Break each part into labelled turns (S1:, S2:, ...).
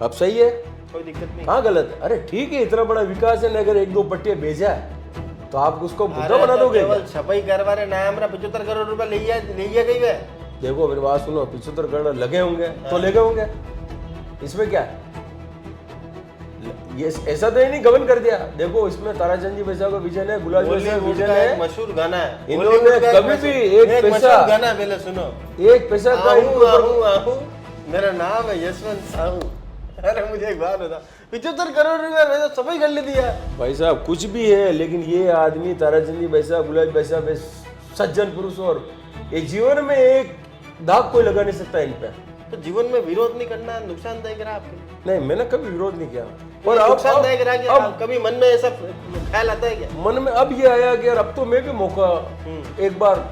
S1: अब सही है,
S2: कोई दिक्कत नहीं।
S1: कहाँ गलत है? अरे ठीक है, इतना बड़ा विकास है, अगर एक दो पट्टियां भेजा है तो आप उसको बुद्धा बना दोगे?
S2: केवल छपाई करवा रहे ना, हमारा 75 करोड़ रुपए ले गई वे।
S1: देखो मेरी बात सुनो, 75 करोड़ लगे होंगे तो लगे होंगे, इसमें क्या है? ये ऐसा तो ही नहीं गबन कर दिया। देखो इसमें ताराचंद जी वैसा का विजन है, गुलाब जी वैसा विजन है,
S2: मशहूर गाना है।
S1: इन्होंने कभी भी एक पैसा,
S2: गाना है, पहले सुनो।
S1: एक पैसा का
S2: आहू, मेरा नाम है यशवंत साहू। अरे मुझे एक बात बता, 75 करोड़ रुपया मैंने तो सफाई कर ले दिया
S1: भाई साहब। कुछ भी है, लेकिन ये आदमी ताराचंद जी वैसा, गुलाब जी वैसा सज्जन पुरुष, और ये जीवन में एक दाग कोई लगा नहीं सकता इन पे।
S2: तो जीवन में विरोध नहीं करना नुकसानदायक रहा आपके?
S1: नहीं, मैंने कभी विरोध नहीं किया।
S2: और नुकसानदायक रहा कि अब कभी मन में ऐसा ख्याल आता है क्या?
S1: मन में अब ये आया कि यार अब तो मैं भी मौका एक बार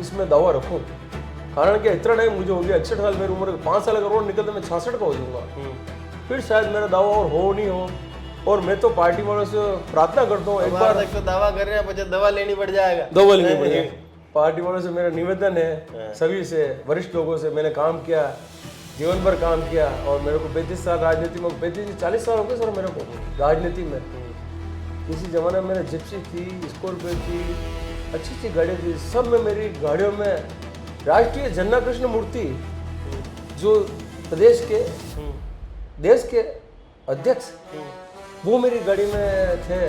S1: इसमें दावा रखूं। कारण कि इतना टाइम मुझे हो गया, 61 साल मेरी उम्र, 5 साल अगर और निकलते मैं 66 का हो जाऊंगा। फिर शायद मेरा दावा और हो नहीं हो। और मैं तो पार्टी वालों से प्रार्थना करता हूँ, एक बार
S2: तो दावा कर रहे हैं, मुझे दवा लेनी पड़ जाएगा।
S1: दवा लेनी पड़ जाएगी। पार्टी वालों से मेरा निवेदन है, सभी से, वरिष्ठ लोगों से, मैंने काम किया, जीवन भर काम किया, और मेरे को 35 साल राजनीति में, 40 साल हो गए सर मेरे को राजनीति में। किसी जमाने में मैंने जिप्सी थी, स्कॉर्पियो थी, अच्छी अच्छी गाड़ियाँ थी, सब में मेरी गाड़ियों में राष्ट्रीय जन्ना कृष्ण मूर्ति जो प्रदेश के देश के अध्यक्ष, वो मेरी गाड़ी में थे।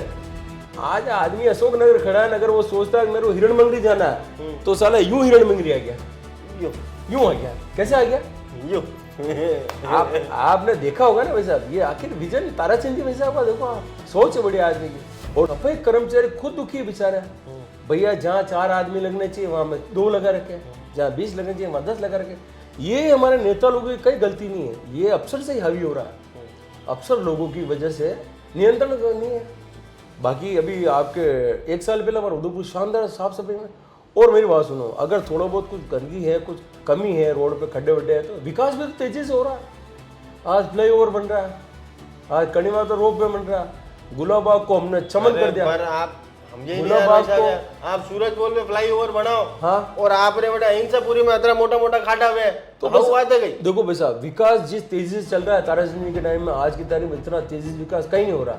S1: आज आदमी अशोक नगर खड़ा है, अगर वो सोचता है कि मेरे को हिरण मंगरी जाना है तो साला यूं हिरण मंगरी आ गया, यूं आ गया। कैसे आ गया? यूं। आपने देखा होगा ना भाई साहब, ये आखिर विजन ताराचंद जी वैसा होगा। देखो आप, सोच है बड़ी आदमी की। और सफाई कर्मचारी खुद दुखी है बेचारा। भैया जहाँ 4 आदमी लगने चाहिए वहां में 2 लगा रखे, जहाँ 20 लगने चाहिए वहां 10 लगा रखे। ये हमारे नेता लोगों की कोई गलती नहीं है, ये अफसर से ही हावी हो रहा है। अफसर लोगों की वजह से नियंत्रण नहीं है। बाकी अभी आपके 1 साल पहले हमारा उदयपुर शानदार साफ सफाई में। और मेरी बात सुनो, अगर थोड़ा बहुत कुछ गंदगी है, कुछ कमी है, रोड पे खड्डे वड्डे है, तो विकास भी तो तेजी से हो रहा है। आज फ्लाईओवर बन रहा है, आज कणीमाता रोप वे बन रहा है, गुलाबाग को हमने चमन कर दिया।
S2: पर आप आप सूरज पोल में फ्लाईओवर बनाओ, हाँ, और आपने बड़ा अहिंसापुरी में इतना मोटा मोटा खाटा हुआ है, तो बात है गई।
S1: देखो भाई साहब, विकास जिस तेजी से चल रहा है ताराचंद जी के टाइम में, आज की तारीख में इतना तेजी से विकास कहीं नहीं हो रहा।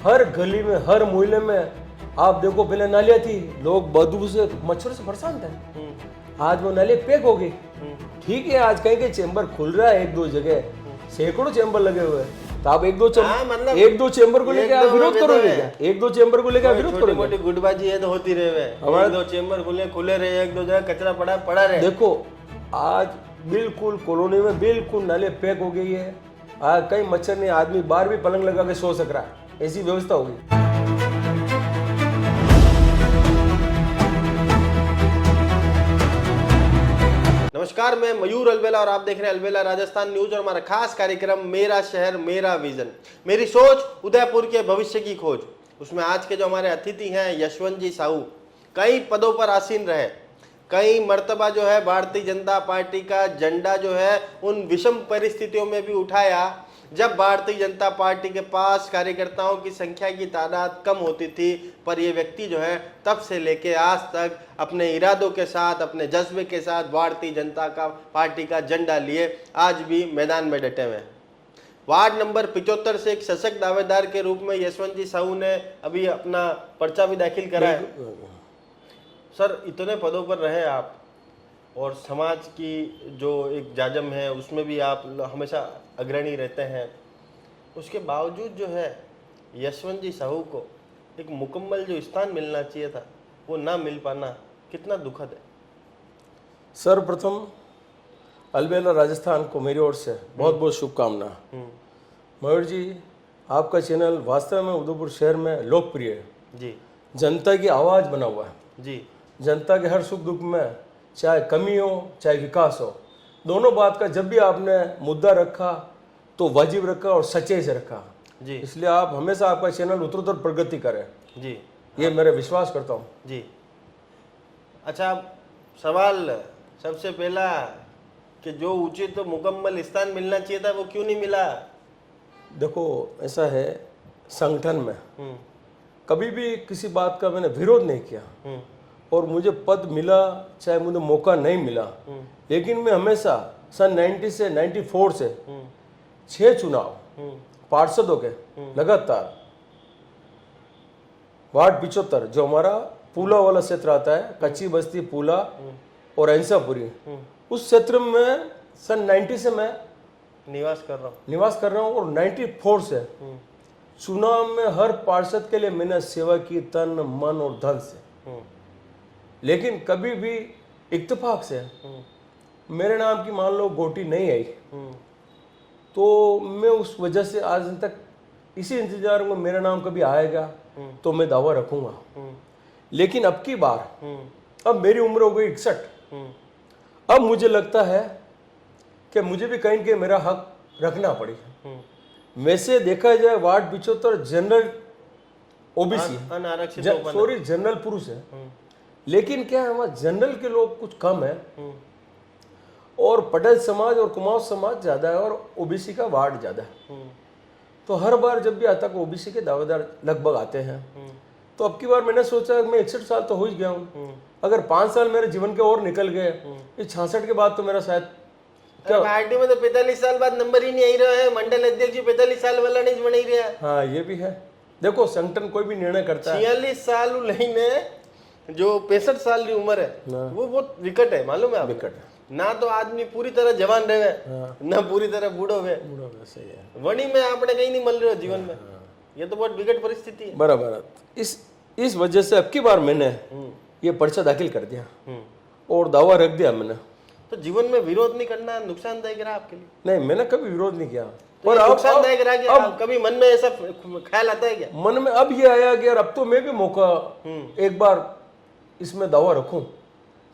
S1: हर गली में, हर मोहल्ले में आप देखो, पहले नालियां थी, लोग बदबू से, मच्छर से परेशान थे, आज वो नाली पैक हो गई। ठीक है, आज कहीं कहीं चेंबर खुल रहा है, 1-2 जगह, सैकड़ों चेंबर लगे हुए हैं, तो आप 1-2 चेंबर को लेकर विरोध करोगे क्या? 1-2 चेंबर को लेकर विरोध करोगे?
S2: मोटी गुटबाजी है तो होती रहे, हमारे 2 चेंबर खुले रहे, 1-2 जगह कचरा पड़ा रहे।
S1: देखो आज बिल्कुल कॉलोनी में बिल्कुल नाले पैक हो गई है, आज कहीं मच्छर नहीं, आदमी बाहर भी पलंग लगा के सो सक रहा है, ऐसी व्यवस्था होगी।
S2: नमस्कार, मैं मयूर अलबेला और आप देख रहे हैं अलबेला राजस्थान न्यूज और हमारा खास कार्यक्रम मेरा शहर मेरा विजन, मेरी सोच उदयपुर के भविष्य की खोज। उसमें आज के जो हमारे अतिथि हैं यशवंत जी साहू, कई पदों पर आसीन रहे, कई मर्तबा जो है भारतीय जनता पार्टी का झंडा जो है उन विषम परिस्थितियों में भी उठाया जब भारतीय जनता पार्टी के पास कार्यकर्ताओं की संख्या की तादाद कम होती थी। पर ये व्यक्ति जो है तब से लेके आज तक अपने इरादों के साथ, अपने जज्बे के साथ भारतीय जनता का पार्टी का झंडा लिए आज भी मैदान में डटे हुए हैं। वार्ड नंबर 75 से एक सशक्त दावेदार के रूप में यशवंत जी साहू ने अभी अपना पर्चा भी दाखिल करा है। सर, इतने पदों पर रहे आप और समाज की जो एक जाजम है उसमें भी आप हमेशा अग्रणी रहते हैं, उसके बावजूद जो है यशवंत जी साहू को एक मुकम्मल जो स्थान मिलना चाहिए था वो ना मिल पाना कितना दुखद है?
S1: सर्वप्रथम अलबेला राजस्थान को मेरी ओर से बहुत बहुत शुभकामना। मयूर जी, आपका चैनल वास्तव में उदयपुर शहर में लोकप्रिय है जी, जनता की आवाज़ बना हुआ है जी, जनता के हर सुख दुख में, चाहे कमी हो चाहे विकास हो, दोनों बात का जब भी आपने मुद्दा रखा तो वाजिब रखा और सच्चाई से रखा जी। इसलिए आप हमेशा, आपका चैनल उत्तरोत्तर प्रगति करे जी, ये मेरा विश्वास करता हूँ जी।
S2: अच्छा, सवाल सबसे पहला कि जो उचित तो मुकम्मल स्थान मिलना चाहिए था वो क्यों नहीं मिला?
S1: देखो ऐसा है, संगठन में कभी भी किसी बात का मैंने विरोध नहीं किया और मुझे पद मिला चाहे मुझे मौका नहीं मिला, लेकिन मैं हमेशा सन 90 से 94 से 6 चुनाव पार्षदों के लगातार, वार्ड 75 जो हमारा पूला वाला क्षेत्र आता है, कच्ची बस्ती, पूला और अंसापुरी, उस क्षेत्र में सन 90 से मैं
S2: निवास कर रहा हूँ
S1: और 94 से चुनाव में हर पार्षद के लिए मैंने सेवा की, तन मन और धन से। लेकिन कभी भी इत्तेफाक से मेरे नाम की मान लो गोटी नहीं आई, तो मैं उस वजह से आज तक इसी इंतजार में मेरा नाम कभी आएगा तो मैं दावा रखूंगा। लेकिन अब की बार, अब मेरी उम्र हो गई 61, अब मुझे लगता है कि मुझे भी कहीं के मेरा हक रखना पड़ेगा। वैसे देखा जाए ward 75 general OBC, sorry general पुरुष है, लेकिन क्या है हमारे जनरल के लोग कुछ कम है और पटेल समाज और कुमाऊं समाज ज्यादा है और ओबीसी का वार्ड ज्यादा है। तो हर बार जब भी आता है ओबीसी के दावेदार लगभग आते हैं। तो अब की बार मैंने सोचा मैं 61 साल तो हो ही गया हूँ, अगर 5 साल मेरे जीवन के और निकल गए, इस 66 के बाद तो मेरा शायद
S2: क्या पार्टी में तो 45 साल बाद नंबर ही नहीं आई रहा है, मंडल अध्यक्ष 45 साल वाला नहीं बन ही रहा।
S1: हाँ ये भी है। देखो संगठन कोई भी निर्णय करता है।
S2: 46 साल लेने जो 65 साल की उम्र है वो बहुत विकट है, मालूम है?
S1: विकट है
S2: ना तो आदमी पूरी तरह जवान रहे ना पूरी तरह बूढ़ो हुए,
S1: सही है।
S2: वणी में आपने कहीं नहीं मिल रहे हो जीवन में, ये तो बहुत विकट परिस्थिति है।
S1: बराबर। इस वजह से अब की बार मैंने ये पर्चा दाखिल कर दिया और दावा रख दिया मैंने।
S2: तो जीवन में विरोध नहीं करना नुकसानदायक रहा आपके लिए?
S1: नहीं, मैंने कभी विरोध नहीं किया।
S2: तो
S1: और
S2: नुकसानदायक रहा क्या? कभी मन में ऐसा ख्याल आता है क्या?
S1: मन में अब ये आया कि यार अब तो मैं भी मौका एक बार इसमें दावा रखूं,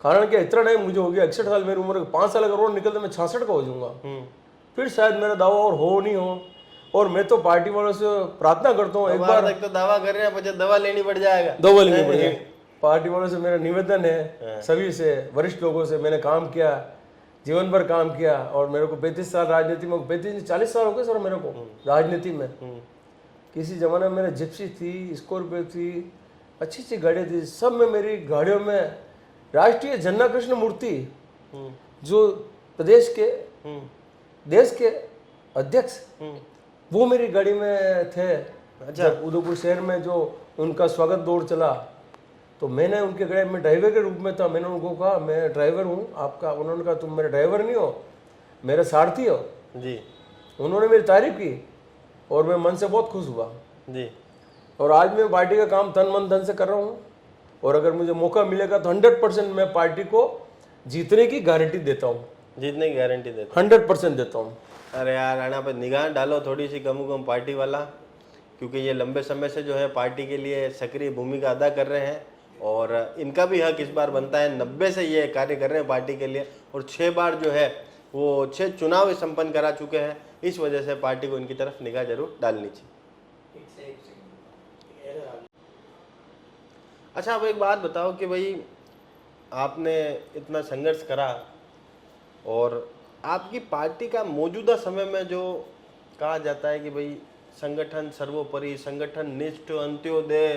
S1: कारण कि इतना टाइम मुझे हो गया, 61 साल मेरी उम्र, 5 साल अगर और निकलते मैं 66 का हो जाऊंगा, फिर शायद मेरा दावा और हो नहीं हो। और मैं तो पार्टी वालों से प्रार्थना करता हूँ, एक बार
S2: तक तो दावा कर रहे हैं, मुझे दवा लेनी पड़ जाएगा,
S1: दवा लेनी पड़ेगी। पार्टी वालों से मेरा निवेदन है, सभी से, वरिष्ठ लोगों से, मैंने काम किया, जीवन भर काम किया और मेरे को 35 साल राजनीति में, 40 साल हो गए सर मेरे को राजनीति में। किसी जमाने में मेरा जिप्सी थी, स्कॉर्पियो थी, अच्छी अच्छी गाड़ियाँ थी, सब में मेरी गाड़ियों में राष्ट्रीय जन्ना कृष्ण मूर्ति जो प्रदेश के देश के अध्यक्ष वो मेरी गाड़ी में थे। जब उदयपुर शहर में जो उनका स्वागत दौड़ चला तो मैंने उनके गाड़ी में ड्राइवर के रूप में था, मैंने उनको कहा मैं ड्राइवर हूँ आपका। उन्होंने कहा तुम मेरे ड्राइवर नहीं हो, मेरे सारथी हो
S2: जी।
S1: उन्होंने मेरी तारीफ की और मैं मन से बहुत खुश हुआ
S2: जी।
S1: और आज मैं पार्टी का काम तन मन धन से कर रहा हूँ और अगर मुझे मौका मिलेगा तो 100% मैं पार्टी को जीतने की गारंटी देता हूँ।
S2: जीतने की गारंटी देता
S1: 100% देता हूँ।
S2: अरे यार राणा पे निगाह डालो थोड़ी सी कम कम पार्टी वाला, क्योंकि ये लंबे समय से जो है पार्टी के लिए सक्रिय भूमिका अदा कर रहे हैं और इनका भी हक इस बार बनता है। 90 से ये कार्य कर रहे हैं पार्टी के लिए और 6 बार जो है वो 6 चुनाव संपन्न करा चुके हैं। इस वजह से पार्टी को इनकी तरफ निगाह जरूर डालनी चाहिए। अच्छा, अब एक बात बताओ कि भाई आपने इतना संघर्ष करा और आपकी पार्टी का मौजूदा समय में जो कहा जाता है कि भाई संगठन सर्वोपरि, संगठन निष्ठ, अंत्योदय,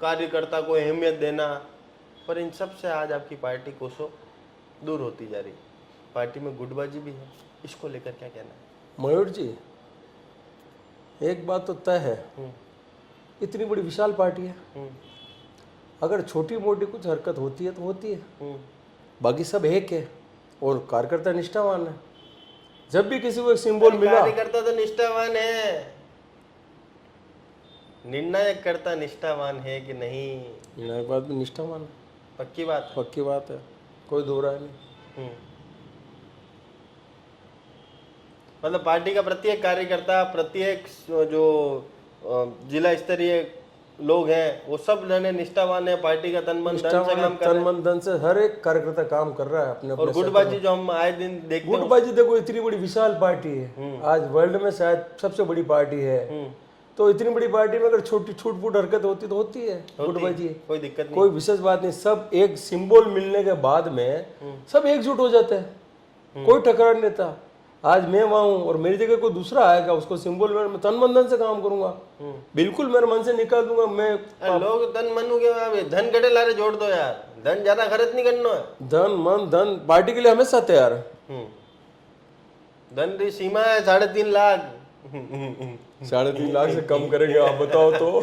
S2: कार्यकर्ता को अहमियत देना, पर इन सब से आज आपकी पार्टी कोसों दूर होती जा रही। पार्टी में गुटबाजी भी है, इसको लेकर क्या कहना है?
S1: मयूर जी, एक बात तो तय है, इतनी बड़ी विशाल पार्टी है, अगर छोटी मोटी कुछ हरकत होती है तो होती है, बाकी सब एक है और कार्यकर्ता निष्ठावान है। जब भी किसी को एक सिंबल मिला,
S2: कार्यकर्ता तो निष्ठावान है, निर्णायक कर्ता निष्ठावान है कि नहीं?
S1: निर्णायक बात में निष्ठावान है,
S2: पक्की बात है।
S1: पक्की बात है, कोई दो राय नहीं।
S2: मतलब पार्टी का प्रत्येक कार्यकर्ता, प्रत्येक जो जिला स्तरीय लोग हैं वो सब जने निष्ठावान है, पार्टी का तन मन धन से काम कर रहे हैं।
S1: तन मन धन से हर एक कार्यकर्ता काम कर रहा है अपने
S2: और गुटबाजी जो हम आए दिन देखते हैं,
S1: गुटबाजी देखो, इतनी बड़ी विशाल पार्टी है, आज वर्ल्ड में शायद सबसे बड़ी पार्टी है, तो इतनी बड़ी पार्टी में अगर छोटी छूट फूट हरकत होती तो होती है गुटबाजी,
S2: कोई दिक्कत नहीं,
S1: कोई विशेष बात नहीं। सब एक सिंबल मिलने के बाद में सब एकजुट हो जाते हैं, कोई टकरार नहीं था। आज मैं वहां हूं और मेरी जगह कोई दूसरा आएगा, उसको सिंबल में मैं तन मन धन से काम करूंगा, बिल्कुल मेरे मन से निकाल दूंगा मैं।
S2: लोग तन मन के धन गड़े लारे जोड़ दो यार, धन ज्यादा खर्च नहीं करना है।
S1: धन मन धन पार्टी के लिए हमेशा तैयार है,
S2: धन सीमा है 3.5 लाख।
S1: 3.5 लाख से कम करेंगे आप बताओ तो।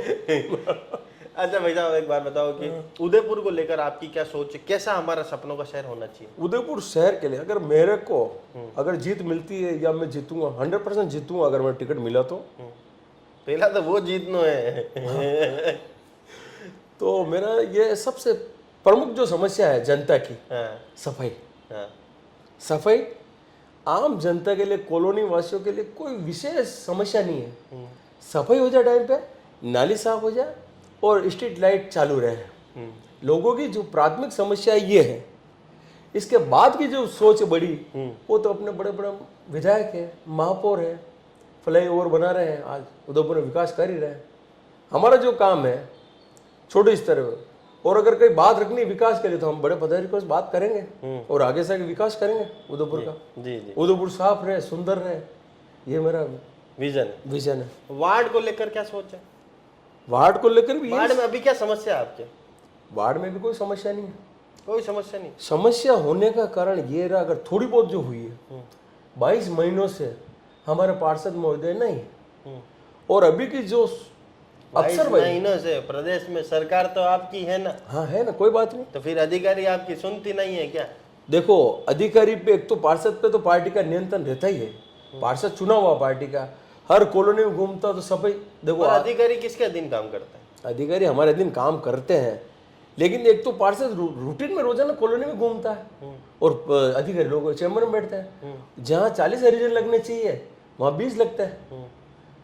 S2: अच्छा भाई साहब, एक बात बताओ कि उदयपुर को लेकर आपकी क्या सोच है, कैसा हमारा सपनों का शहर होना चाहिए?
S1: उदयपुर शहर के लिए अगर मेरे को अगर जीत मिलती है या मैं जीतूंगा, 100% जीतूंगा अगर मैं टिकट मिला तो।
S2: पहला तो वो जीतनो है।
S1: तो मेरा ये सबसे प्रमुख जो समस्या है जनता की,
S2: हाँ,
S1: सफाई।
S2: हाँ,
S1: सफाई आम जनता के लिए, कॉलोनी वासियों के लिए कोई विशेष समस्या नहीं है। सफाई हो जाए टाइम पे, नाली साफ हो जाए और स्ट्रीट लाइट चालू रहे। लोगों की जो प्राथमिक समस्या ये है। इसके बाद की जो सोच है बड़ी, वो तो अपने बड़े बड़े विधायक है, महापौर है, फ्लाई ओवर बना रहे हैं, आज उदयपुर में विकास कर ही रहे हैं। हमारा जो काम है छोटे स्तर पे, और अगर कोई बात रखनी है विकास के लिए तो हम बड़े पदाधिकारियों से बात करेंगे और आगे से आगे विकास करेंगे उदयपुर का।
S2: जी जी,
S1: उदयपुर साफ रहे, सुंदर रहे, ये मेरा
S2: विजन है।
S1: है।
S2: वार्ड को लेकर क्या सोच है?
S1: वार्ड को लेकर भी
S2: वार्ड में अभी क्या समस्या है आपके?
S1: वार्ड में भी कोई समस्या नहीं है।
S2: कोई समस्या नहीं।
S1: समस्या होने का कारण ये रहा, अगर थोड़ी बहुत जो हुई है, 22 महीनों से हमारे पार्षद महोदय नहीं, और अभी की जो अफसर
S2: महीनों से प्रदेश में सरकार तो आपकी है ना।
S1: हाँ है ना, कोई बात नहीं।
S2: तो फिर अधिकारी आपकी सुनती नहीं है क्या?
S1: देखो अधिकारी पे, एक तो पार्षद पे तो पार्टी का नियंत्रण रहता ही है। पार्षद चुना हुआ पार्टी का, हर कॉलोनी में घूमता तो सफाई। देखो
S2: अधिकारी किसके अधीन काम करता है?
S1: अधिकारी हमारे दिन काम करते हैं, लेकिन एक तो पार्षद रूटीन में रोजाना कॉलोनी में घूमता है और अधिकारी लोग चैम्बर में बैठते हैं। जहाँ 40 हरिजन लगने चाहिए वहाँ 20 लगता है,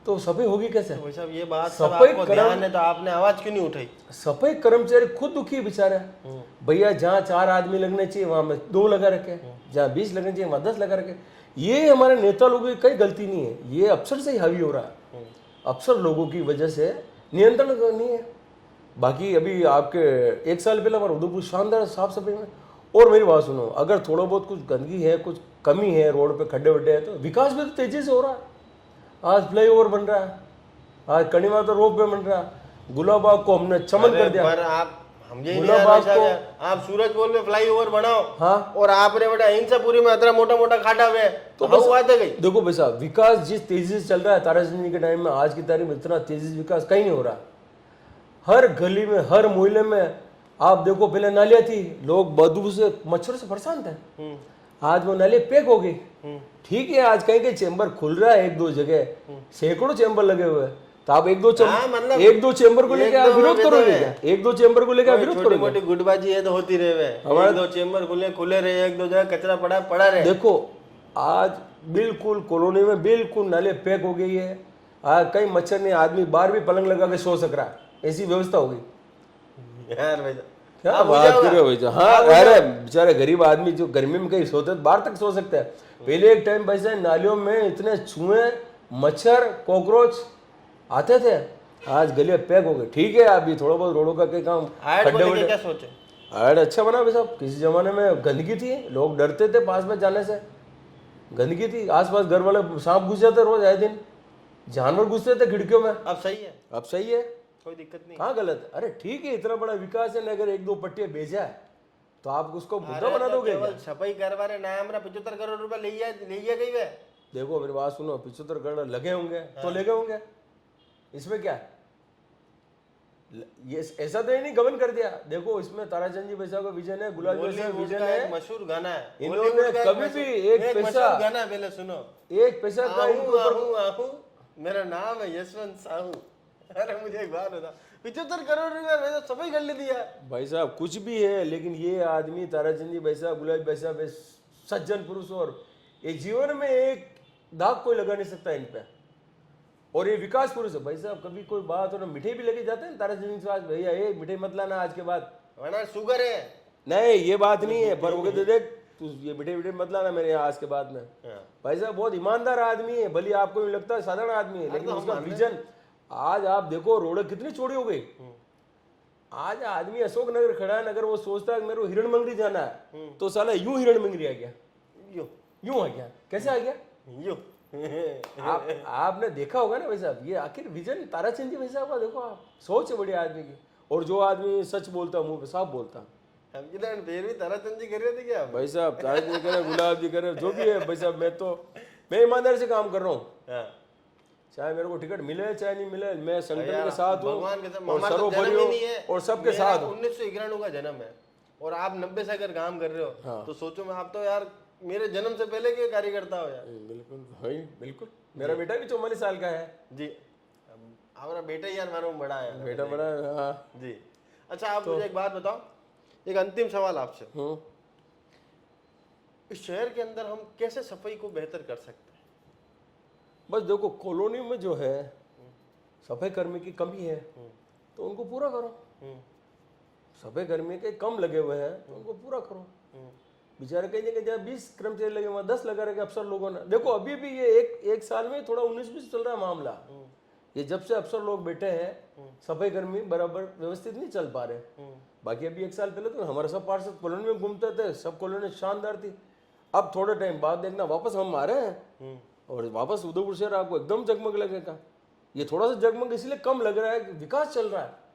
S1: तो सफाई होगी कैसे?
S2: भाई साहब ये बात सब
S1: सफाई
S2: आपको ध्यान है तो आपने आवाज क्यों नहीं उठाई?
S1: सफाई कर्मचारी खुद दुखी है बेचारा। भैया जहाँ 4 आदमी लगने चाहिए वहां में 2 लगा रखे, जहाँ 20 लगने चाहिए वहां 10 लगा रखे। ये हमारे नेता लोगों की कई गलती नहीं है, ये अफसर से ही हावी हो रहा है। अफसर लोगों की वजह से नियंत्रण नहीं है। बाकी अभी आपके 1 साल पहले हमारा उदयपुर शानदार साफ सफाई में। और मेरी बात सुनो, अगर थोड़ा बहुत कुछ गंदगी है, कुछ कमी है, रोड पे खड्डे वड्डे है, तो विकास भी तो तेजी से हो रहा है। आज फ्लाई ओवर बन रहा है, आज कणीमाता रोप वे बन रहा है, गुलाबाग को हमने चमन कर दिया।
S2: पर आप हम ये
S1: गुलाबाग को
S2: आप सूरजपोल में फ्लाई ओवर बनाओ,
S1: हाँ,
S2: और आपने बड़ा हिंसापुरी में इतना मोटा मोटा खाटा हुआ है, तो
S1: बस
S2: बात है गई।
S1: देखो भाई साहब, विकास जिस तेजी से चल रहा है ताराचंद जी के टाइम में, आज की तारीख में इतना तेजी से विकास कहीं नहीं हो रहा। हर गली में, हर मोहल्ले में आप देखो, पहले नालियां थी, लोग बदबू से, मच्छर से परेशान थे। आज वो नाले पैक हो गई। ठीक है, आज कहीं कहीं चेंबर खुल रहा है, 1-2 जगह, सैकड़ों चेंबर लगे हुए हैं, तो आप एक दो चेंबर को लेकर विरोध करोगे क्या? 1-2 चेंबर को लेकर विरोध करोगे?
S2: छोटी गुटबाजी है तो होती रहे, 1-2 चेंबर खुले रहे, 1-2 जगह कचरा पड़ा रहे।
S1: देखो आज बिल्कुल कॉलोनी में बिल्कुल नाले पैक हो गई है। आज कई मच्छर ने, आदमी बाहर भी पलंग लगा के सो सक रहा है, ऐसी व्यवस्था हो गई
S2: यार भाई
S1: क्या बात कर रहे हो भाई? हाँ, अरे बेचारे गरीब आदमी जो गर्मी में कहीं सोते बाहर तक सो सकते हैं। पहले एक टाइम वैसे नालियों में इतने चूहे, मच्छर, कॉकरोच आते थे, आज गलियां पैक हो गए। ठीक है, अभी थोड़ा बहुत रोडों का कई काम,
S2: खड्डे क्या सोचे?
S1: ऐड अच्छा बना भाई साहब। किसी जमाने में गंदगी थी, लोग डरते थे पास में जाने से, गंदगी थी, आसपास घर वाले सांप घुस जाते रोज, आए दिन जानवर घुसते थे खिड़कियों में।
S2: अब सही है,
S1: अब सही है,
S2: कोई दिक्कत नहीं।
S1: कहाँ गलत? अरे ठीक है, इतना बड़ा विकास है, अगर 1-2 पट्टियां भेजा है तो आप उसको मुद्दा बना दोगे क्या?
S2: सफाई करवा रहे ना, हमरा 75 करोड़ रुपए ले गई वे।
S1: देखो मेरी बात सुनो, 75 करोड़ लगे होंगे तो लगे होंगे, इसमें क्या है? ये ऐसा तो ही नहीं गबन कर दिया। देखो इसमें ताराचंद जी वैसा का विजन है, गुलाब जैसा विजन है,
S2: मशहूर गाना है।
S1: इन्होंने कभी भी एक पैसा,
S2: गाना पहले सुनो,
S1: एक पैसा का इनके ऊपर,
S2: मेरा नाम है यशवंत साहू। अरे मुझे एक बात बता, 75 करोड़ रुपया सफाई कर ले दिया
S1: भाई साहब। कुछ भी है, लेकिन ये आदमी ताराचंद जी वैसा, गुलाब वैसा, सज्जन पुरुष, और ये जीवन में एक दाग कोई लगा नहीं सकता इन पे, और ये विकास पुरुष है भाई साहब। कभी कोई बात हो ना, मिठाई भी लेके जाते हैं ताराचंद जी, आज भैया ये मिठाई मत लाना आज के बाद,
S2: वरना शुगर है।
S1: नहीं ये बात नहीं है, पर वो कहते देख तू ये मिठाई मत लाना मेरे यहाँ आज के बाद में। भाई साहब बहुत ईमानदार आदमी है, भले आपको भी लगता है साधारण आदमी है, लेकिन उसका विजन, आज आप देखो रोड कितनी चौड़ी हो गई। आज आदमी अशोक नगर खड़ा है, अगर वो सोचता है मेरे को हिरण मंगरी जाना है, तो साला यूं हिरण मंगरी आ गया, यूं आ गया। कैसे आ गया? यूं। आपने देखा होगा ना भाई साहब, ये आखिर विजन ताराचंद जी भाई साहब का देखो आप, सोच है बड़ी आदमी की। और जो आदमी सच बोलता, मुंह पे साफ बोलता,
S2: फिर भी ताराचंद जी कर रहे थे क्या
S1: भाई साहब? ताराचंद जी करे, गुलाब जी करे, जो भी है भाई साहब, मैं तो मैं ईमानदारी से काम कर रहा हूँ,
S2: हाँ।
S1: चाहे मेरे को टिकट मिले चाहे नहीं मिले, मैं संगठन
S2: यार,
S1: के साथ हूँ
S2: भगवान के साथ
S1: और
S2: हमारा तो जन्म
S1: सर्वोपरि
S2: ही
S1: हूँ
S2: नहीं है।
S1: और सबके
S2: मेरा
S1: साथ हूँ।
S2: 1991 का जन्म है और आप 90 से अगर काम कर रहे हो
S1: हाँ।
S2: तो सोचो मैं, आप तो यार मेरे जन्म से पहले के कार्यकर्ता हो यार।
S1: बिल्कुल भाई बिल्कुल, मेरा बेटा भी 44 साल का है।
S2: जी, हमारा बेटा ही यार हमारा बड़ा है।
S1: बेटा बड़ा है, हाँ।
S2: जी। अच्छा, आप मुझे एक बात बताओ, एक अंतिम सवाल आपसे, इस शहर के अंदर हम कैसे सफाई को बेहतर कर सकते हैं?
S1: बस देखो, कॉलोनी में जो है सफाई कर्मी की कमी है तो उनको पूरा करो। सफाई कर्मी के कम लगे हुए हैं तो उनको पूरा करो। बेचारे कई जगह जहाँ 20 कर्मचारी लगे वहाँ 10 लगा रखे अफसर लोगों ने। देखो अभी भी ये एक साल में थोड़ा 19-20 चल रहा है मामला। ये जब से अफसर लोग बैठे हैं सफाई कर्मी बराबर व्यवस्थित नहीं चल पा रहे। बाकी अभी 1 साल पहले तो हमारे सब पार्षद कॉलोनी में घूमते थे, सब कॉलोनी शानदार थी। अब थोड़े टाइम बाद देखना वापस हम आ रहे हैं और वापस उदयपुर शहर आपको एकदम जगमग लगेगा। ये थोड़ा सा जगमग इसलिए कम लग रहा है कि विकास चल रहा है।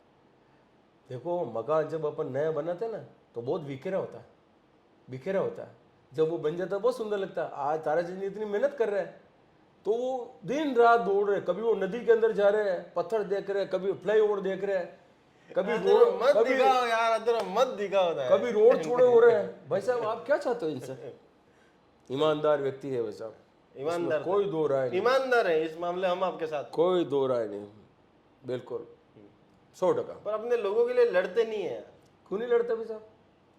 S1: देखो मकान जब अपन नया बनाते ना तो बहुत बिखेरा होता है, बिखेरा होता है। जब वो बन जाता है बहुत सुंदर लगता है। आज ताराचंद जी इतनी मेहनत कर रहे हैं तो वो दिन रात दौड़ रहे हैं, कभी वो नदी के अंदर जा रहे हैं, पत्थर देख रहे हैं, कभी फ्लाईओवर देख रहे हैं, कभी रोड
S2: मत दिखाओ यार, अंदर मत दिखाओ ना।
S1: कभी रोड छोड़े हो रहे हैं। भाई साहब आप क्या चाहते हो इनसे? ईमानदार व्यक्ति है भाई साहब,
S2: ईमानदार,
S1: कोई दो राय नहीं,
S2: ईमानदार है इस मामले हम आपके साथ,
S1: कोई दो राय नहीं, बिल्कुल 100%।
S2: पर अपने लोगों के लिए लड़ते नहीं है।
S1: क्यों नहीं लड़ते भाई साहब?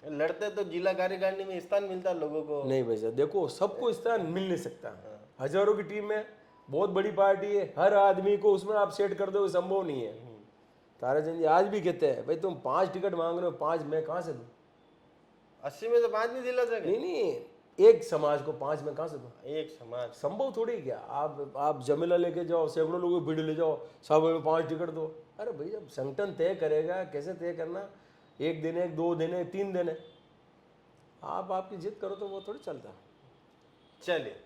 S2: लड़ते तो जिला कार्यकारिणी में स्थान मिलता है लोगों को।
S1: नहीं भाई साहब, देखो सबको स्थान मिल नहीं सकता। हजारों की टीम है, बहुत बड़ी पार्टी है, हर आदमी को उसमें आप सेट कर दो, संभव नहीं है। ताराचंद जी आज भी कहते हैं भाई तुम 5 टिकट मांग रहे हो, 5 मैं कहाँ से दूं?
S2: 80 में से 5 नहीं दिला सके।
S1: नहीं, एक समाज को 5 मैं कहाँ से दूं?
S2: एक समाज
S1: संभव थोड़ी क्या। आप जमीला लेके जाओ, सैकड़ों लोगों की भीड़ ले जाओ, सब में 5 टिकट दो। अरे भाई जब संगठन तय करेगा, कैसे तय करना, 1 दिन है, 2 दिन है, 3 दिन है, आप आपकी जिद करो तो वो थोड़ी चलता।
S2: चलिए,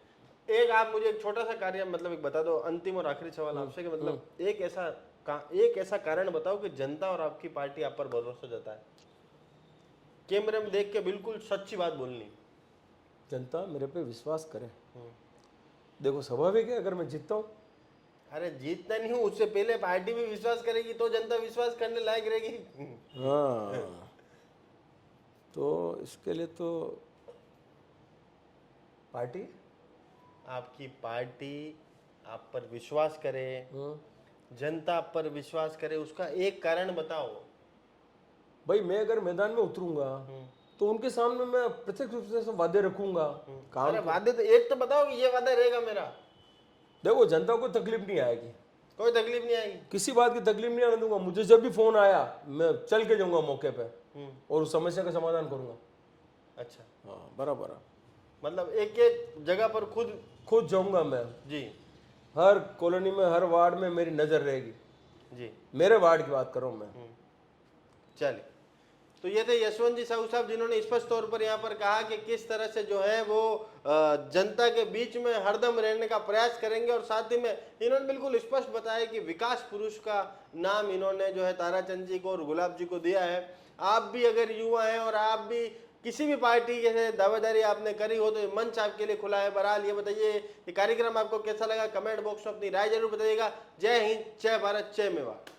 S2: एक आप मुझे एक छोटा सा कार्य मतलब एक बता दो, अंतिम और आखिरी सवाल आपसे, कि मतलब एक ऐसा कारण बताओ कि जनता और आपकी पार्टी आप पर भरोसा जताए। कैमरे में देख के बिल्कुल सच्ची बात बोलनी।
S1: जनता मेरे पे विश्वास करे। देखो स्वाभाविक है अगर मैं जीतता हूँ।
S2: अरे जीतना नहीं हूँ, उससे पहले पार्टी भी विश्वास करेगी तो जनता विश्वास करने लायक रहेगी।
S1: हाँ तो इसके लिए तो पार्टी,
S2: आपकी पार्टी आप पर विश्वास करे, जनता आप पर विश्वास करे, उसका एक कारण बताओ।
S1: भाई मैं अगर मैदान में उतरूंगा तो उनके सामने मैं प्रत्यक्ष रूप से वादे रखूंगा। काम
S2: अरे वादे तो एक तो बताओ कि ये वादा रहेगा मेरा।
S1: देखो जनता को तकलीफ नहीं आएगी,
S2: कोई तकलीफ नहीं आएगी,
S1: किसी बात की तकलीफ नहीं आने दूंगा। मुझे जब भी फोन आया मैं चल के जाऊंगा मौके पे और उस समस्या का समाधान करूंगा।
S2: अच्छा,
S1: हाँ बराबर है।
S2: मतलब एक एक जगह पर खुद
S1: जाऊंगा मैं।
S2: जी,
S1: हर कॉलोनी में, हर वार्ड में मेरी नजर रहेगी।
S2: जी,
S1: मेरे वार्ड की बात कर रहा हूं मैं।
S2: चलिए, तो ये थे यशवंत जी साहू साहब, जिन्होंने स्पष्ट तौर पर यहाँ पर कहा कि किस तरह से जो है वो जनता के बीच में हरदम रहने का प्रयास करेंगे। और साथ ही में इन्होंने बिल्कुल स्पष्ट बताया कि विकास पुरुष का नाम इन्होंने जो है ताराचंद जी को और गुलाब जी को दिया है। आप भी अगर युवा हैं और आप भी किसी भी पार्टी के दावेदारी आपने करी हो तो ये मंच आपके लिए खुला है। बहरहाल ये बताइए ये कार्यक्रम आपको कैसा लगा, कमेंट बॉक्स में अपनी राय जरूर बताइएगा। जय हिंद, जय भारत, जय मेवाड़।